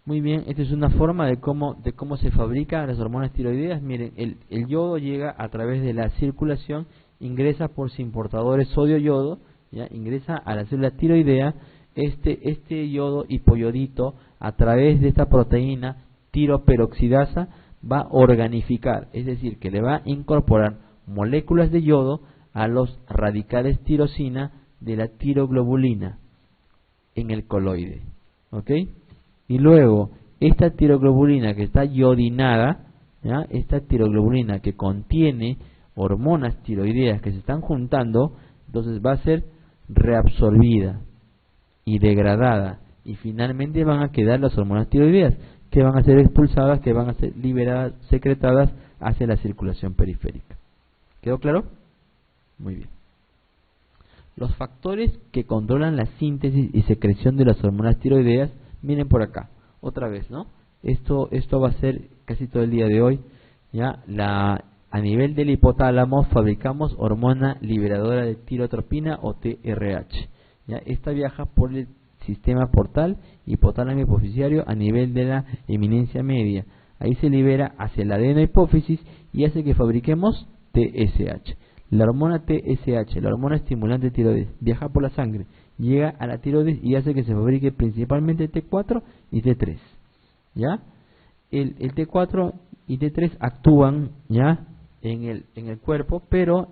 Muy bien, esta es una forma de cómo se fabrican las hormonas tiroideas. Miren, el yodo llega a través de la circulación, ingresa por sus importadores sodio-yodo, ¿ya? Ingresa a la célula tiroidea. Este yodo hipoyodito, a través de esta proteína tiroperoxidasa, va a organificar, es decir, que le va a incorporar moléculas de yodo a los radicales tirosina de la tiroglobulina en el coloide, ¿ok? Y luego, esta tiroglobulina que está iodinada, ¿ya? Esta tiroglobulina que contiene hormonas tiroideas que se están juntando, entonces va a ser reabsorbida y degradada, y finalmente van a quedar las hormonas tiroideas, que van a ser expulsadas, que van a ser liberadas, secretadas hacia la circulación periférica. ¿Quedó claro? Muy bien. Los factores que controlan la síntesis y secreción de las hormonas tiroideas, miren por acá, otra vez, ¿no? Esto va a ser casi todo el día de hoy, ¿ya? A nivel del hipotálamo fabricamos hormona liberadora de tirotropina o TRH, ¿ya? Esta viaja por el sistema portal, hipotálamo hipofisiario a nivel de la eminencia media. Ahí se libera hacia la adenohipófisis y hace que fabriquemos TSH. La hormona TSH, la hormona estimulante de tiroides, viaja por la sangre, llega a la tiroides y hace que se fabrique principalmente T4 y T3. ¿Ya? El T4 y T3 actúan, ¿ya?, en el cuerpo, pero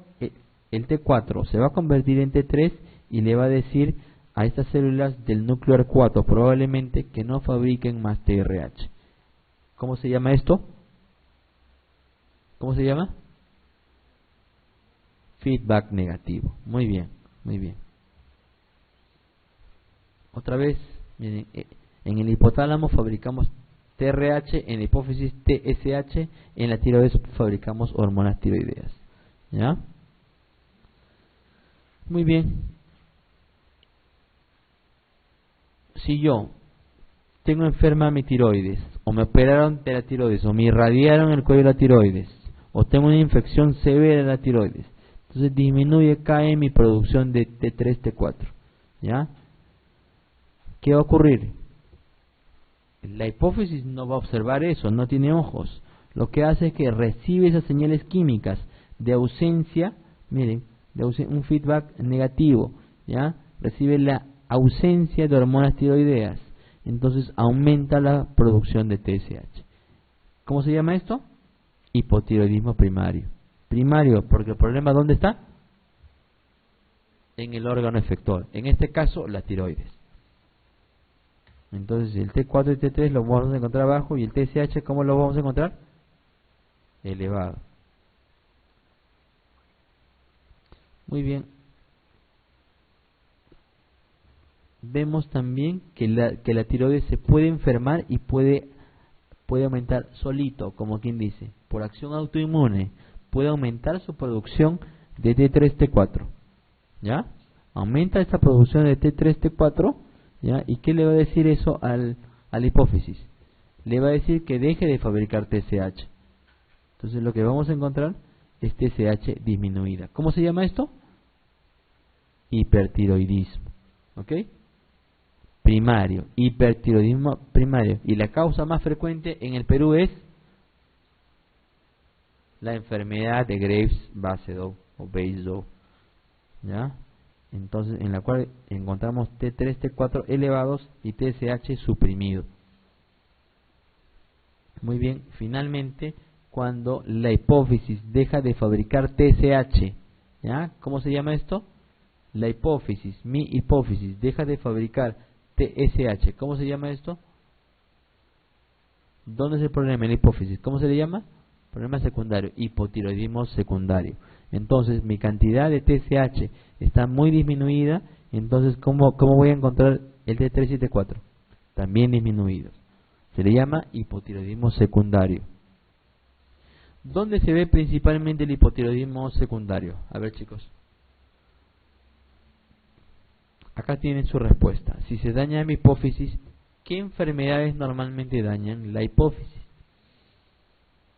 el T4 se va a convertir en T3 y le va a decir a estas células del núcleo R4 probablemente que no fabriquen más TRH. ¿Cómo se llama esto? ¿Cómo se llama? Feedback negativo. Muy bien, muy bien. Otra vez, miren, en el hipotálamo fabricamos TRH, en la hipófisis TSH, en la tiroides fabricamos hormonas tiroideas. ¿Ya? Muy bien. Si yo tengo enferma mi tiroides, o me operaron de la tiroides, o me irradiaron el cuello de la tiroides, o tengo una infección severa de la tiroides, entonces cae mi producción de T3, T4. ¿Ya? ¿Qué va a ocurrir? La hipófisis no va a observar eso, no tiene ojos. Lo que hace es que recibe esas señales químicas de ausencia, miren, un feedback negativo, ¿ya? Recibe la ausencia de hormonas tiroideas, entonces aumenta la producción de TSH. ¿Cómo se llama esto? Hipotiroidismo primario. Primario, porque el problema ¿dónde está? En el órgano efector, en este caso la tiroides. Entonces el T4 y T3 lo vamos a encontrar abajo, y el TSH, ¿cómo lo vamos a encontrar? Elevado. Muy bien. Vemos también que la tiroides se puede enfermar y puede aumentar solito, como quien dice, por acción autoinmune, puede aumentar su producción de T3, T4. ¿Ya? Aumenta esta producción de T3, T4, ¿ya? ¿Y qué le va a decir eso a la hipófisis? Le va a decir que deje de fabricar TSH. Entonces lo que vamos a encontrar es TSH disminuida. ¿Cómo se llama esto? Hipertiroidismo. ¿Ok? Primario, hipertiroidismo primario. Y la causa más frecuente en el Perú es la enfermedad de Graves-Basedow o Basedow, ¿ya? Entonces, en la cual encontramos T3, T4 elevados y TSH suprimido. Muy bien, finalmente, cuando la hipófisis deja de fabricar TSH, ¿ya? ¿Cómo se llama esto? La hipófisis, mi hipófisis, deja de fabricar TSH. ¿Cómo se llama esto? ¿Dónde es el problema en la hipófisis? ¿Cómo se le llama? Problema secundario, hipotiroidismo secundario. Entonces mi cantidad de TSH está muy disminuida. Entonces ¿cómo voy a encontrar el T3 y T4? También disminuidos. Se le llama hipotiroidismo secundario. ¿Dónde se ve principalmente el hipotiroidismo secundario? A ver, chicos. Acá tienen su respuesta. Si se daña mi hipófisis, ¿qué enfermedades normalmente dañan la hipófisis?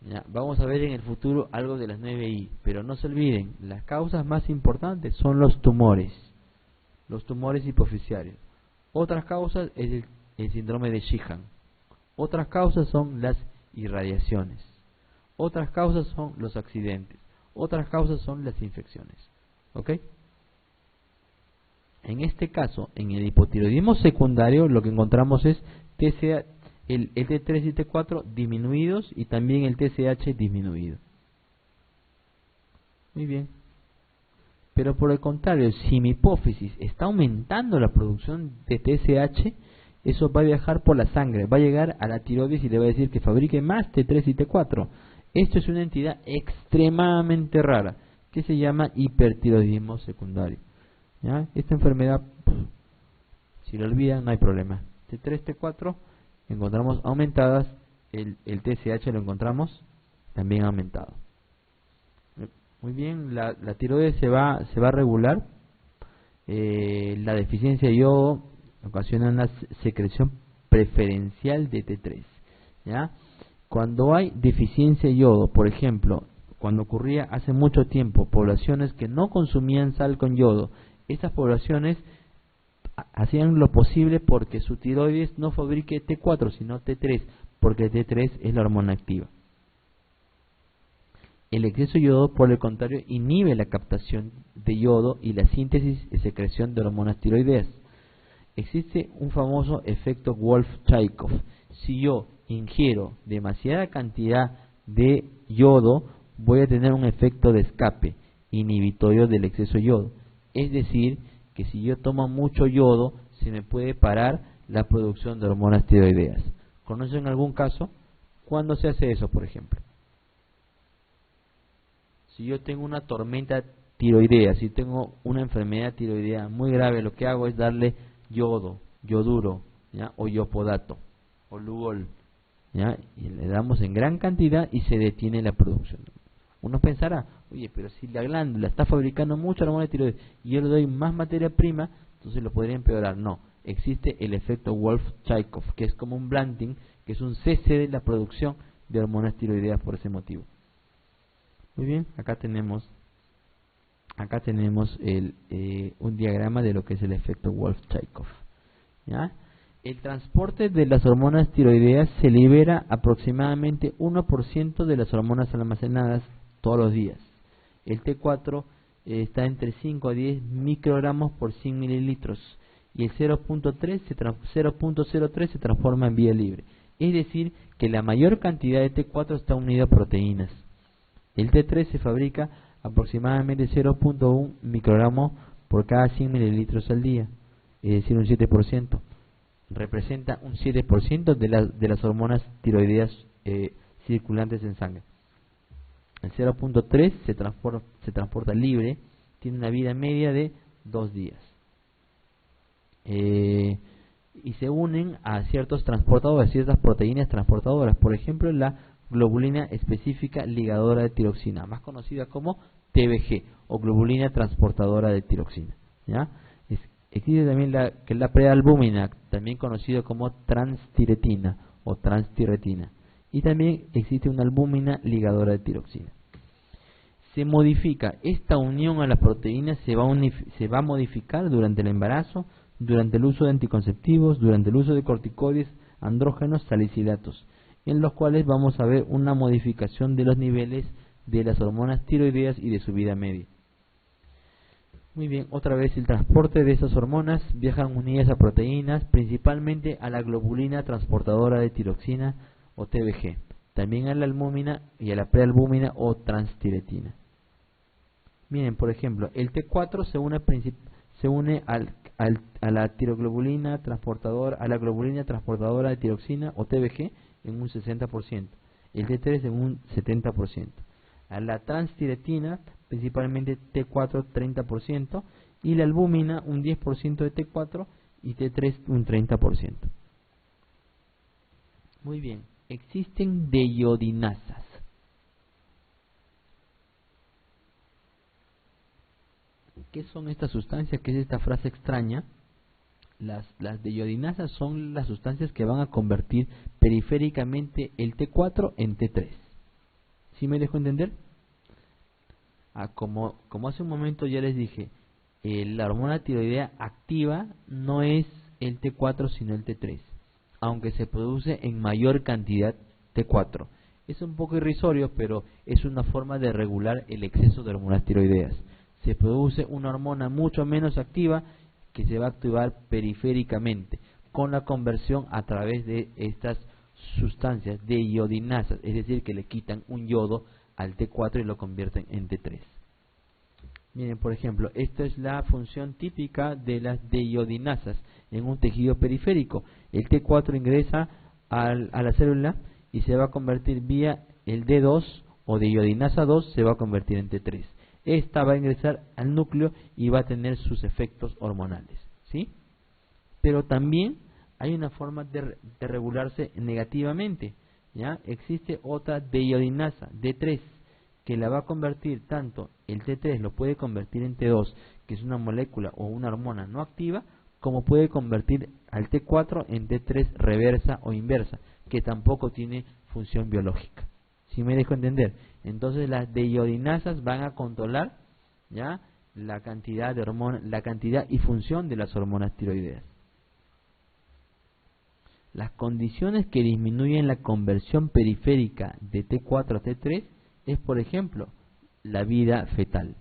Ya, vamos a ver en el futuro algo de las 9I, pero no se olviden, las causas más importantes son los tumores hipofisiarios. Otras causas es el síndrome de Sheehan, Otras causas son las irradiaciones. Otras causas son los accidentes. Otras causas son las infecciones. ¿Ok? En este caso, en el hipotiroidismo secundario, lo que encontramos es TSH, el T3 y T4 disminuidos y también el TSH disminuido. Muy bien. Pero por el contrario, si mi hipófisis está aumentando la producción de TSH, eso va a viajar por la sangre, va a llegar a la tiroides y le va a decir que fabrique más T3 y T4. Esto es una entidad extremadamente rara, que se llama hipertiroidismo secundario. ¿Ya? Esta enfermedad, si lo olvidan, no hay problema. T3, T4, encontramos aumentadas, el TSH lo encontramos también aumentado. Muy bien, la tiroides se va a regular. La deficiencia de yodo ocasiona una secreción preferencial de T3. ¿Ya? Cuando hay deficiencia de yodo, por ejemplo, cuando ocurría hace mucho tiempo, poblaciones que no consumían sal con yodo, estas poblaciones hacían lo posible porque su tiroides no fabrique T4, sino T3, porque T3 es la hormona activa. El exceso de yodo, por el contrario, inhibe la captación de yodo y la síntesis y secreción de hormonas tiroideas. Existe un famoso efecto Wolff-Chaikoff. Si yo ingiero demasiada cantidad de yodo, voy a tener un efecto de escape inhibitorio del exceso de yodo. Es decir, que si yo tomo mucho yodo, se me puede parar la producción de hormonas tiroideas. ¿Conocen algún caso? ¿Cuándo se hace eso, por ejemplo? Si yo tengo una tormenta tiroidea, si tengo una enfermedad tiroidea muy grave, lo que hago es darle yodo, yoduro, ¿ya? O yopodato, o lugol, ¿ya? Y le damos en gran cantidad y se detiene la producción. Uno pensará, oye, pero si la glándula está fabricando mucha hormona tiroides y yo le doy más materia prima, entonces lo podría empeorar. No, existe el efecto Wolff-Chaikoff, que es como un blunting, que es un cese de la producción de hormonas tiroideas por ese motivo. Muy bien, acá tenemos un diagrama de lo que es el efecto Wolff-Chaikoff. ¿Ya? El transporte de las hormonas tiroideas se libera aproximadamente 1% de las hormonas almacenadas todos los días. El T4 está entre 5 a 10 microgramos por 100 mililitros y el 0.03 se transforma en vía libre. Es decir, que la mayor cantidad de T4 está unida a proteínas. El T3 se fabrica aproximadamente 0.1 microgramos por cada 100 mililitros al día, es decir, un 7%. Representa un 7% de las hormonas tiroideas circulantes en sangre. El 0.3 se transporta libre, tiene una vida media de 2 días. Y se unen a ciertos transportadores, a ciertas proteínas transportadoras, por ejemplo la globulina específica ligadora de tiroxina, más conocida como TBG o globulina transportadora de tiroxina. ¿Ya? Existe también la prealbúmina, también conocido como transtiretina o transtiretina, y también existe una albúmina ligadora de tiroxina. Se modifica esta unión a las proteínas, se va a modificar durante el embarazo, durante el uso de anticonceptivos, durante el uso de corticoides, andrógenos, salicilatos, en los cuales vamos a ver una modificación de los niveles de las hormonas tiroideas y de su vida media. Muy bien, otra vez el transporte de esas hormonas viajan unidas a proteínas, principalmente a la globulina transportadora de tiroxina o TBG, también a la albúmina y a la prealbúmina o transtiretina. Miren, por ejemplo, el T4 se une a la tiroglobulina transportadora, a la globulina transportadora de tiroxina o TBG en un 60%, el T3 en un 70%, a la transtiretina principalmente T4 30% y la albúmina un 10% de T4 y T3 un 30%. Muy bien, existen deyodinasas. ¿Qué son estas sustancias? ¿Qué es esta frase extraña? Las deyodinasas son las sustancias que van a convertir periféricamente el T4 en T3. ¿Sí me dejo entender? Como hace un momento ya les dije, la hormona tiroidea activa no es el T4 sino el T3. aunque se produce en mayor cantidad T4. Es un poco irrisorio, pero es una forma de regular el exceso de hormonas tiroideas. Se produce una hormona mucho menos activa que se va a activar periféricamente con la conversión a través de estas sustancias de iodinasas, es decir, que le quitan un yodo al T4 y lo convierten en T3. Miren, por ejemplo, esta es la función típica de las deiodinasas en un tejido periférico. El T4 ingresa a la célula y se va a convertir vía el D2 o deiodinasa 2, se va a convertir en T3. Esta va a ingresar al núcleo y va a tener sus efectos hormonales, ¿sí? Pero también hay una forma de regularse negativamente, ¿ya? Existe otra deiodinasa, D3, que la va a convertir tanto el T3 lo puede convertir en T2, que es una molécula o una hormona no activa, como puede convertir al T4 en T3 reversa o inversa, que tampoco tiene función biológica. ¿Sí me dejo entender? Entonces las deiodinasas van a controlar, ¿ya?, la cantidad de hormonas, la cantidad y función de las hormonas tiroideas. Las condiciones que disminuyen la conversión periférica de T4 a T3 es, por ejemplo, la vida fetal,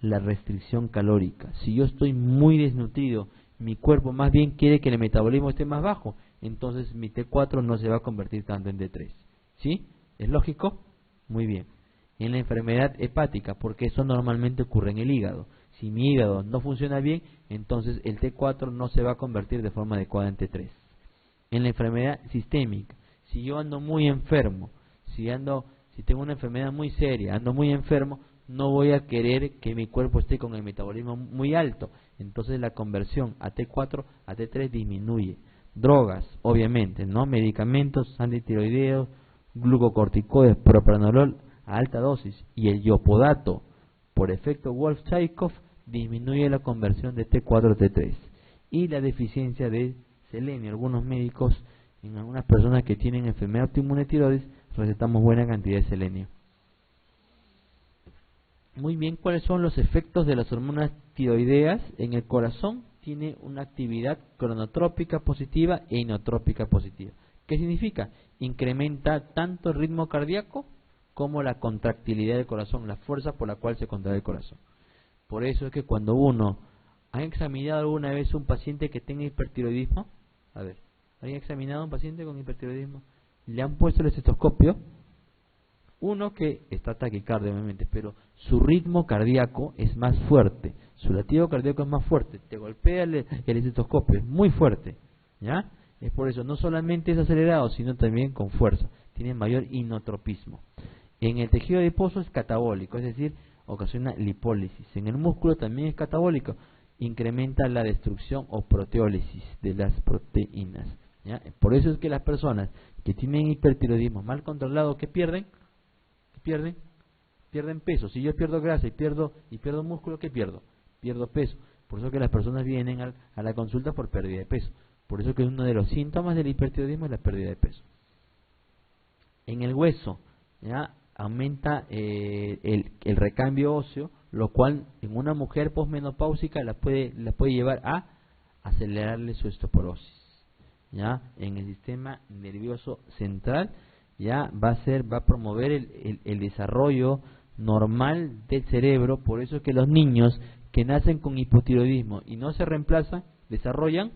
la restricción calórica. Si yo estoy muy desnutrido, mi cuerpo más bien quiere que el metabolismo esté más bajo, entonces mi T4 no se va a convertir tanto en T3. ¿Sí? ¿Es lógico? Muy bien. En la enfermedad hepática, porque eso normalmente ocurre en el hígado. Si mi hígado no funciona bien, entonces el T4 no se va a convertir de forma adecuada en T3. En la enfermedad sistémica, si yo ando muy enfermo, si tengo una enfermedad muy seria, ando muy enfermo, no voy a querer que mi cuerpo esté con el metabolismo muy alto. Entonces la conversión a T4 a T3 disminuye. Drogas, obviamente, ¿no? Medicamentos antitiroideos, glucocorticoides, propranolol a alta dosis y el iopodato por efecto Wolff-Chaikoff disminuye la conversión de T4 a T3. Y la deficiencia de selenio. Algunos médicos, en algunas personas que tienen enfermedad autoinmune tiroides, recetamos buena cantidad de selenio. Muy bien, ¿cuáles son los efectos de las hormonas tiroideas en el corazón? Tiene una actividad cronotrópica positiva e inotrópica positiva. ¿Qué significa? Incrementa tanto el ritmo cardíaco como la contractilidad del corazón, la fuerza por la cual se contrae el corazón. Por eso es que cuando uno ha examinado alguna vez un paciente que tenga hipertiroidismo, a ver, ¿han examinado a un paciente con hipertiroidismo? Le han puesto el estetoscopio, uno que está taquicardia obviamente, pero su ritmo cardíaco es más fuerte, su latido cardíaco es más fuerte, te golpea el estetoscopio, es muy fuerte, ¿ya? Es por eso, no solamente es acelerado, sino también con fuerza, tiene mayor inotropismo. En el tejido adiposo es catabólico, es decir, ocasiona lipólisis. En el músculo también es catabólico, incrementa la destrucción o proteólisis de las proteínas, ¿ya? Por eso es que las personas que tienen hipertiroidismo mal controlado, ¿qué pierden? Pierden peso. Si yo pierdo grasa y pierdo músculo, ¿qué pierdo? Pierdo peso. Por eso que las personas vienen a la consulta por pérdida de peso. Por eso que uno de los síntomas del hipertiroidismo es la pérdida de peso. En el hueso, ¿ya?, aumenta el recambio óseo, lo cual en una mujer posmenopáusica la puede llevar a acelerarle su osteoporosis, ¿ya? En el sistema nervioso central ya va a promover el desarrollo normal del cerebro. Por eso es que los niños que nacen con hipotiroidismo y no se reemplazan desarrollan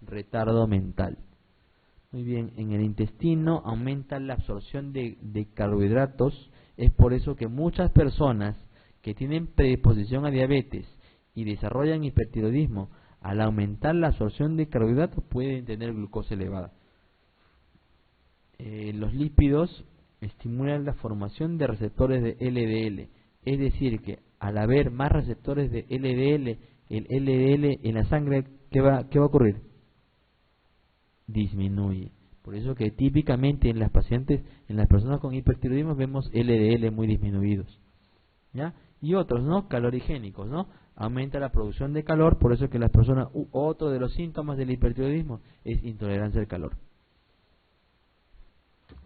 retardo mental. Muy bien, en el intestino aumenta la absorción de carbohidratos. Es por eso que muchas personas que tienen predisposición a diabetes y desarrollan hipertiroidismo, al aumentar la absorción de carbohidratos pueden tener glucosa elevada. Los lípidos estimulan la formación de receptores de LDL, es decir que al haber más receptores de LDL, el LDL en la sangre, ¿qué va a ocurrir? Disminuye. Por eso que típicamente en las personas con hipertiroidismo vemos LDL muy disminuidos, ¿ya? Y otros, ¿no?, calorigénicos, ¿no? Aumenta la producción de calor. Por eso que las personas, otro de los síntomas del hipertiroidismo es intolerancia al calor.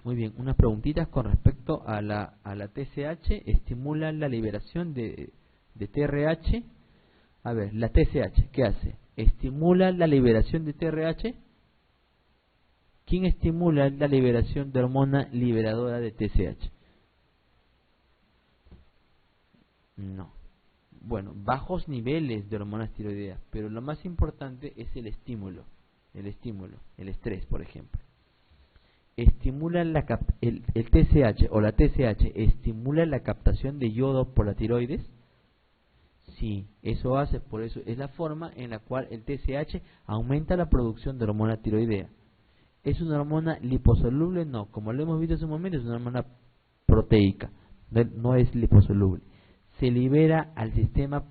Muy bien, unas preguntitas con respecto a la TSH. Estimula la liberación de TRH. A ver, la TSH, ¿qué hace? Estimula la liberación de TRH. ¿Quién estimula la liberación de hormona liberadora de TSH? No. Bueno, bajos niveles de hormonas tiroideas, pero lo más importante es el estímulo, el estrés, por ejemplo. Estimula el TSH o la TSH estimula la captación de yodo por la tiroides. Sí, eso hace, por eso es la forma en la cual el TSH aumenta la producción de hormona tiroidea. ¿Es una hormona liposoluble? No, como lo hemos visto hace un momento, es una hormona proteica, no es liposoluble. Se libera al sistema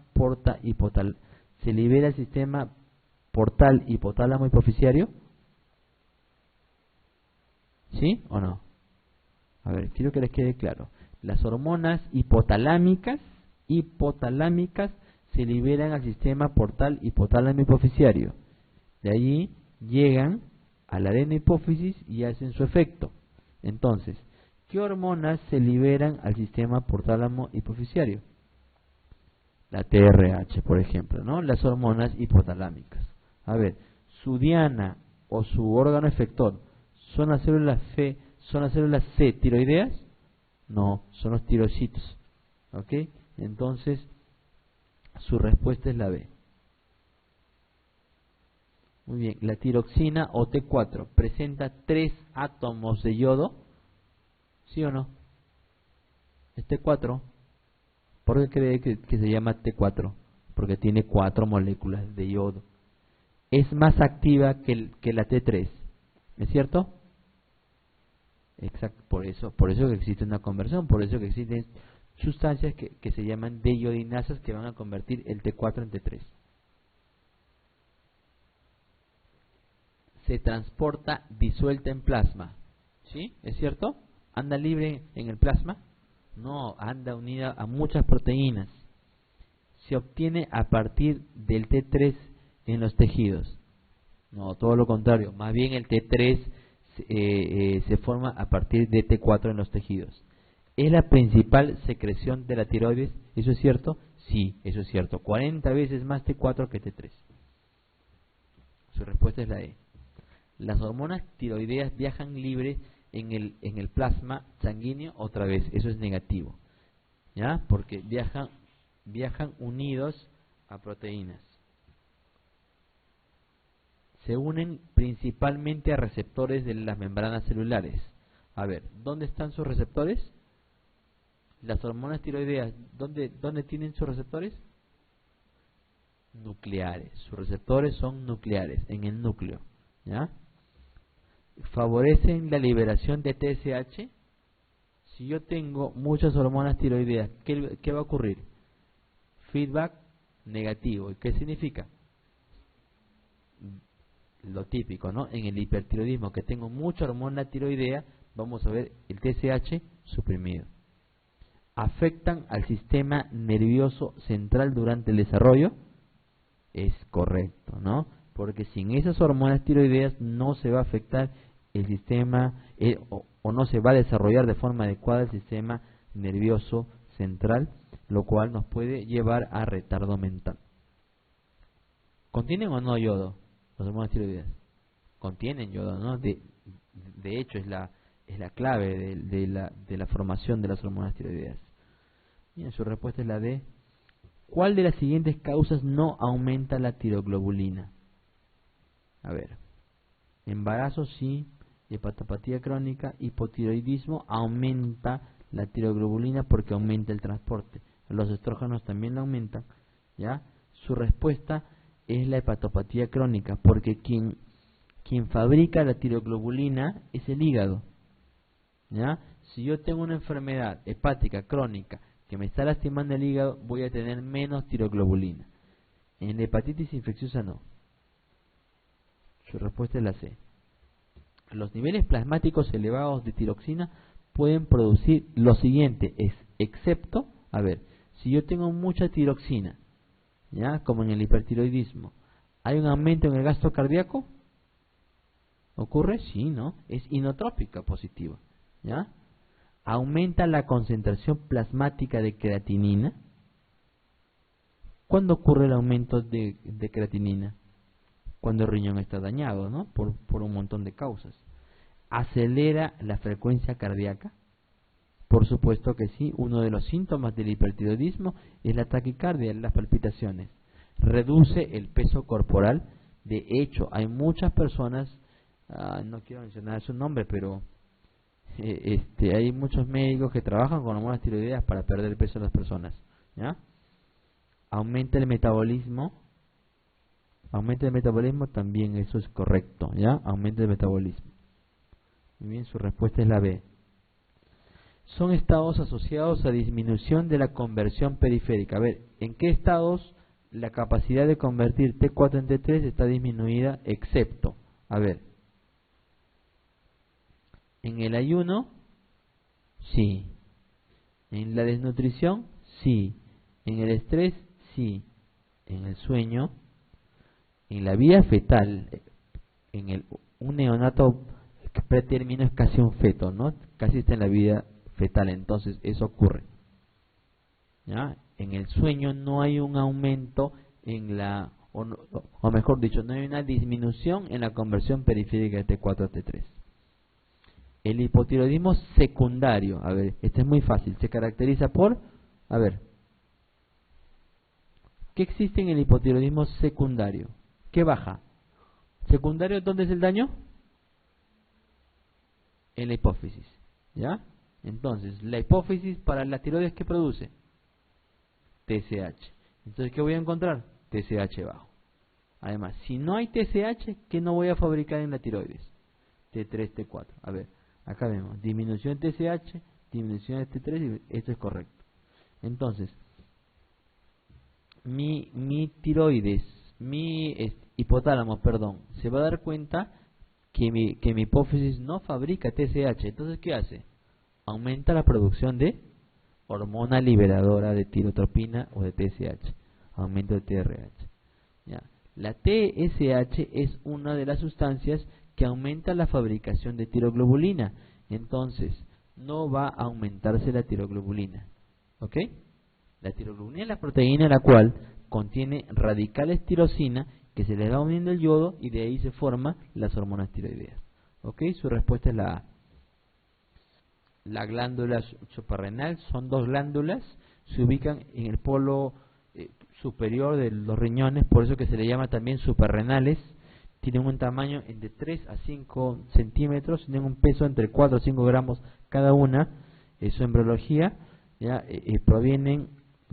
se libera al sistema portal hipotálamo hipofisiario. ¿Sí o no? A ver, quiero que les quede claro. Las hormonas hipotalámicas se liberan al sistema portal hipotálamo hipofisiario. De allí llegan a la adenohipófisis y hacen su efecto. Entonces, ¿qué hormonas se liberan al sistema portálamo hipofisiario? La TRH, por ejemplo, ¿no? Las hormonas hipotalámicas. A ver, su diana o su órgano efector, ¿son las células C tiroideas? No, son los tirocitos. ¿Ok? Entonces, su respuesta es la B. Muy bien, la tiroxina o T4 presenta 3 átomos de yodo, ¿sí o no? ¿Es T4? ¿Por qué cree que se llama T4? Porque tiene 4 moléculas de yodo. Es más activa que la T3, ¿es cierto? Exacto, por eso que existe una conversión, por eso que existen sustancias que se llaman deyodinasas que van a convertir el T4 en T3. Se transporta disuelta en plasma, ¿sí? ¿Es cierto? ¿Anda libre en el plasma? No, anda unida a muchas proteínas. Se obtiene a partir del T3 en los tejidos. No, todo lo contrario, más bien el T3 se forma a partir de T4 en los tejidos. ¿Es la principal secreción de la tiroides? ¿Eso es cierto? Sí, eso es cierto. 40 veces más T4 que T3. Su respuesta es la E. Las hormonas tiroideas viajan libres en el plasma sanguíneo otra vez. Eso es negativo, ¿ya? Porque viajan unidos a proteínas. Se unen principalmente a receptores de las membranas celulares. A ver, ¿dónde están sus receptores? Las hormonas tiroideas, ¿dónde tienen sus receptores? Nucleares. Sus receptores son nucleares, en el núcleo, ¿ya? Favorecen la liberación de TSH. Si yo tengo muchas hormonas tiroideas, ¿qué va a ocurrir? Feedback negativo. ¿Y qué significa? Lo típico, ¿no? En el hipertiroidismo, que tengo mucha hormona tiroidea, vamos a ver el TSH suprimido. ¿Afectan al sistema nervioso central durante el desarrollo? Es correcto, ¿no? Porque sin esas hormonas tiroideas no se va a afectar el sistema o no se va a desarrollar de forma adecuada el sistema nervioso central, lo cual nos puede llevar a retardo mental. ¿Contienen o no yodo las hormonas tiroideas? Contienen yodo, ¿no? De hecho es la clave de la formación de las hormonas tiroideas. Bien, su respuesta es la D. ¿Cuál de las siguientes causas no aumenta la tiroglobulina? A ver, embarazo sí, hepatopatía crónica, hipotiroidismo aumenta la tiroglobulina porque aumenta el transporte. Los estrógenos también la aumentan, ¿ya? Su respuesta es la hepatopatía crónica, porque quien fabrica la tiroglobulina es el hígado, ¿ya? Si yo tengo una enfermedad hepática crónica que me está lastimando el hígado, voy a tener menos tiroglobulina. En la hepatitis infecciosa no. Su respuesta es la C. Los niveles plasmáticos elevados de tiroxina pueden producir lo siguiente, excepto, a ver, si yo tengo mucha tiroxina, ¿ya? Como en el hipertiroidismo, ¿hay un aumento en el gasto cardíaco? ¿Ocurre? Sí, ¿no? Es inotrópica positiva, ¿ya? ¿Aumenta la concentración plasmática de creatinina? ¿Cuándo ocurre el aumento de creatinina? Cuando el riñón está dañado, ¿no? Por un montón de causas. ¿Acelera la frecuencia cardíaca? Por supuesto que sí. Uno de los síntomas del hipertiroidismo es la taquicardia, las palpitaciones. Reduce el peso corporal. De hecho, hay muchas personas, no quiero mencionar su nombre, pero hay muchos médicos que trabajan con hormonas tiroideas para perder el peso de las personas, ¿ya? Aumenta el metabolismo. Aumenta el metabolismo también, eso es correcto, ¿ya? Aumenta el metabolismo. Muy bien, su respuesta es la B. Son estados asociados a disminución de la conversión periférica. A ver, ¿en qué estados la capacidad de convertir T4 en T3 está disminuida? Excepto, a ver, en el ayuno, sí. En la desnutrición, sí. En el estrés, sí. En el sueño, en la vida fetal, un neonato pretérmino es casi un feto, ¿no? Casi está en la vida fetal, entonces eso ocurre, ¿ya? En el sueño no hay un aumento o mejor dicho, no hay una disminución en la conversión periférica de T4 a T3. El hipotiroidismo secundario, a ver, este es muy fácil, se caracteriza por, a ver, ¿qué existe en el hipotiroidismo secundario? ¿Qué baja? ¿Secundario dónde es el daño? En la hipófisis, ¿ya? Entonces, la hipófisis para la tiroides, ¿qué produce? TSH. Entonces, ¿qué voy a encontrar? TSH bajo. Además, si no hay TSH, ¿qué no voy a fabricar en la tiroides? T3, T4. A ver, acá vemos, disminución de TSH, disminución de T3, y esto es correcto. Entonces, mi tiroides, mi hipotálamo, perdón, se va a dar cuenta que mi hipófisis no fabrica TSH. Entonces, ¿qué hace? Aumenta la producción de hormona liberadora de tirotropina o de TSH. Aumento de TRH. ¿Ya? La TSH es una de las sustancias que aumenta la fabricación de tiroglobulina. Entonces, no va a aumentarse la tiroglobulina. ¿Ok? La tiroglobulina es la proteína la cual contiene radicales tirosina que se le va uniendo el yodo y de ahí se forman las hormonas tiroideas. ¿Ok? Su respuesta es la A. La glándula suprarrenal son dos glándulas, se ubican en el polo superior de los riñones, por eso que se le llama también suprarrenales. Tienen un tamaño de 3 a 5 centímetros, tienen un peso entre 4 a 5 gramos cada una. Su embriología, ¿ya?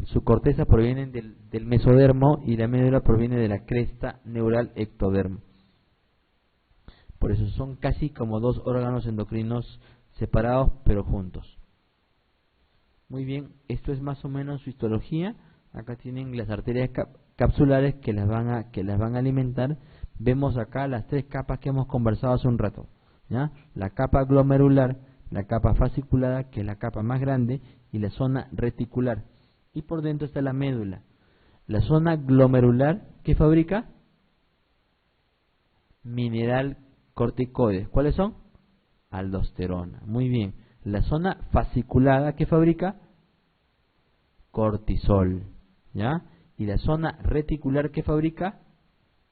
Su corteza proviene del mesodermo y la médula proviene de la cresta neural ectodermo. Por eso son casi como dos órganos endocrinos separados pero juntos. Muy bien, esto es más o menos su histología. Acá tienen las arterias capsulares que las van a alimentar. Vemos acá las tres capas que hemos conversado hace un rato, ¿ya? La capa glomerular, la capa fasciculada, que es la capa más grande, y la zona reticular. Y por dentro está la médula. La zona glomerular, ¿qué fabrica? Mineral corticoides. ¿Cuáles son? Aldosterona. Muy bien. La zona fasciculada, ¿qué fabrica? Cortisol. ¿Ya? Y la zona reticular, ¿qué fabrica?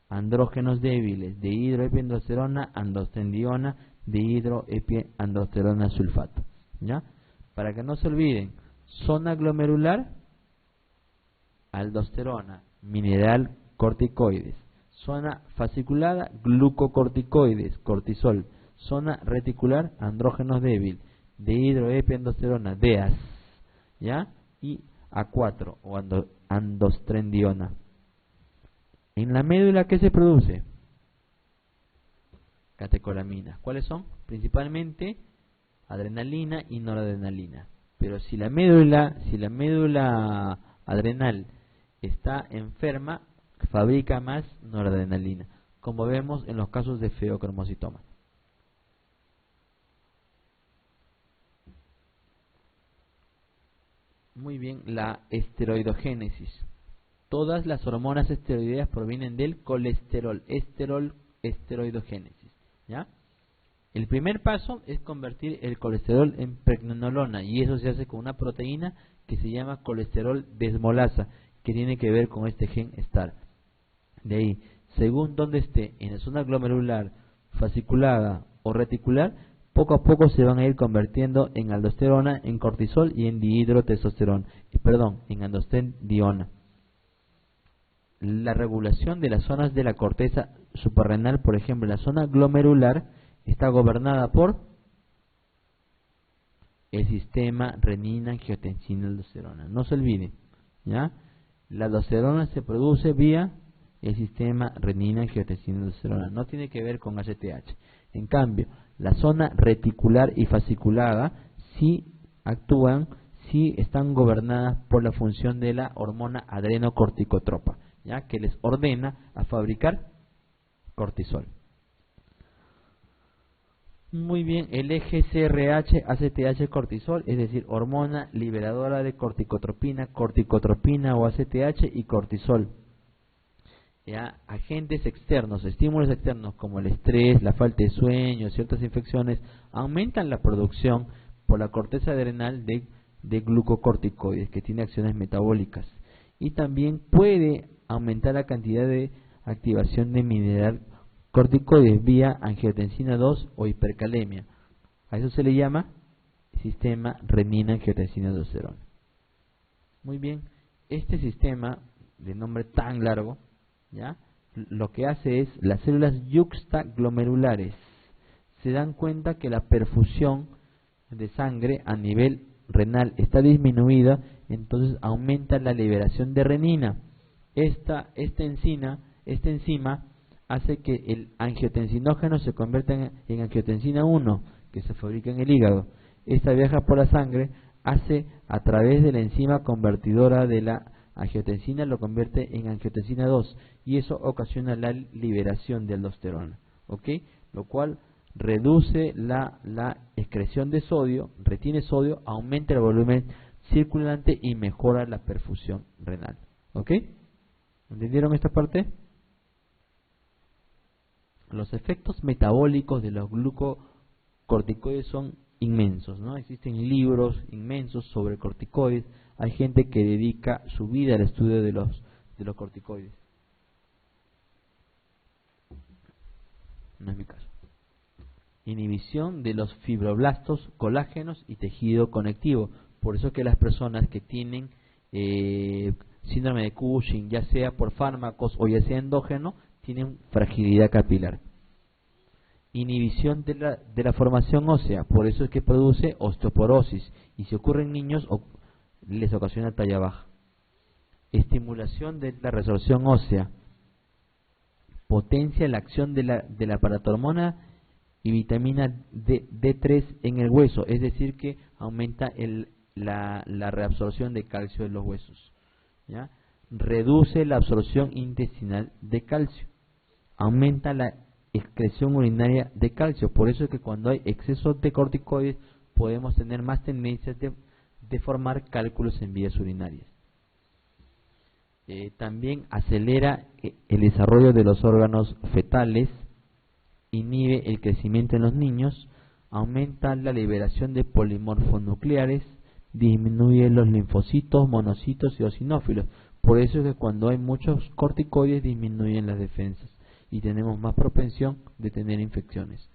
Andrógenos débiles, dihidroepiandrosterona, androstendiona, dihidroepiandrosterona sulfato. ¿Ya? Para que no se olviden, zona glomerular, aldosterona, mineral corticoides. Zona fasciculada, glucocorticoides, cortisol. Zona reticular, andrógenos débil, dihidroepiandrosterona, DEAS, ¿ya? Y A4 o andostrendiona. En la médula, ¿qué se produce? Catecolaminas. ¿Cuáles son? Principalmente adrenalina y noradrenalina. Pero si la médula adrenal está enferma, fabrica más noradrenalina, como vemos en los casos de feocromocitoma. Muy bien, la esteroidogénesis. Todas las hormonas esteroideas provienen del colesterol, esteroidogénesis, ¿ya? El primer paso es convertir el colesterol en pregnenolona, y eso se hace con una proteína que se llama colesterol desmolasa, que tiene que ver con este gen STAR. De ahí, según donde esté, en la zona glomerular, fasciculada o reticular, poco a poco se van a ir convirtiendo en aldosterona, en cortisol y en dihidrotestosterona, en aldostendiona. La regulación de las zonas de la corteza suprarrenal, por ejemplo, la zona glomerular, está gobernada por el sistema renina, angiotensina, aldosterona. No se olviden, ¿ya? La aldosterona se produce vía el sistema renina, angiotensina, aldosterona. No tiene que ver con ACTH. En cambio, la zona reticular y fasciculada sí actúan, sí están gobernadas por la función de la hormona adrenocorticotropa, ¿ya? Que les ordena a fabricar cortisol. Muy bien, el eje CRH, ACTH, cortisol, es decir, hormona liberadora de corticotropina o ACTH y cortisol. ¿Ya? Agentes externos, estímulos externos como el estrés, la falta de sueño, ciertas infecciones, aumentan la producción por la corteza adrenal de glucocorticoides, que tiene acciones metabólicas. Y también puede aumentar la cantidad de activación de mineral corticoides vía angiotensina 2 o hipercalemia. A eso se le llama sistema renina-angiotensina-aldosterona. Muy bien, este sistema de nombre tan largo, ¿ya? Lo que hace es, las células yuxtaglomerulares se dan cuenta que la perfusión de sangre a nivel renal está disminuida, entonces aumenta la liberación de renina. Esta enzima hace que el angiotensinógeno se convierta en angiotensina 1, que se fabrica en el hígado. Esta viaja por la sangre, hace a través de la enzima convertidora de la angiotensina, lo convierte en angiotensina 2, y eso ocasiona la liberación de aldosterona, ¿ok? Lo cual reduce la excreción de sodio, retiene sodio, aumenta el volumen circulante y mejora la perfusión renal, ¿ok? ¿Entendieron esta parte? Los efectos metabólicos de los glucocorticoides son inmensos, ¿no? Existen libros inmensos sobre corticoides. Hay gente que dedica su vida al estudio de los corticoides. No es mi caso. Inhibición de los fibroblastos, colágenos y tejido conectivo. Por eso que las personas que tienen síndrome de Cushing, ya sea por fármacos o ya sea endógeno, tienen fragilidad capilar. Inhibición de la formación ósea, por eso es que produce osteoporosis, y si ocurre en niños les ocasiona talla baja. Estimulación de la resorción ósea, potencia la acción de la paratormona y vitamina D3 en el hueso, es decir que aumenta la reabsorción de calcio de los huesos, ¿ya? Reduce la absorción intestinal de calcio, aumenta la excreción urinaria de calcio. Por eso es que cuando hay exceso de corticoides podemos tener más tendencias de formar cálculos en vías urinarias. También acelera el desarrollo de los órganos fetales, inhibe el crecimiento en los niños, aumenta la liberación de polimorfonucleares, disminuye los linfocitos, monocitos y eosinófilos. Por eso es que cuando hay muchos corticoides disminuyen las defensas y tenemos más propensión de tener infecciones.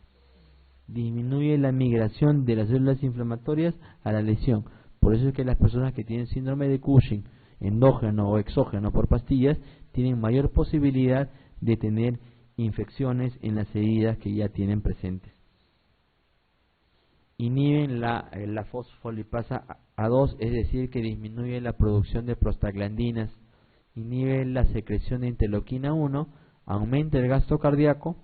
Disminuye la migración de las células inflamatorias a la lesión. Por eso es que las personas que tienen síndrome de Cushing, endógeno o exógeno por pastillas, tienen mayor posibilidad de tener infecciones en las heridas que ya tienen presentes. Inhiben la fosfolipasa A2, es decir, que disminuye la producción de prostaglandinas, inhibe la secreción de interleuquina 1, aumenta el gasto cardíaco,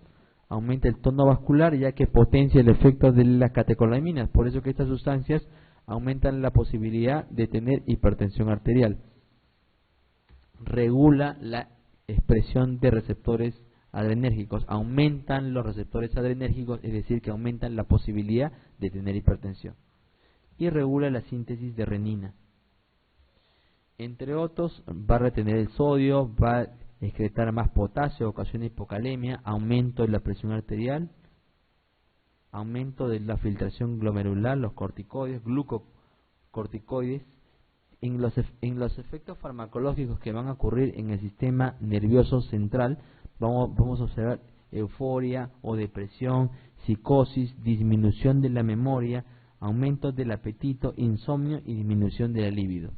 aumenta el tono vascular, ya que potencia el efecto de las catecolaminas. Por eso que estas sustancias aumentan la posibilidad de tener hipertensión arterial. Regula la expresión de receptores adrenérgicos, aumentan los receptores adrenérgicos, es decir, que aumentan la posibilidad de tener hipertensión. Y regula la síntesis de renina. Entre otros, va a retener el sodio, va a excretar más potasio, ocasiona hipocalemia, aumento de la presión arterial, aumento de la filtración glomerular, los corticoides, glucocorticoides. En los efectos farmacológicos que van a ocurrir en el sistema nervioso central, vamos a observar euforia o depresión, psicosis, disminución de la memoria, aumento del apetito, insomnio y disminución de la libido.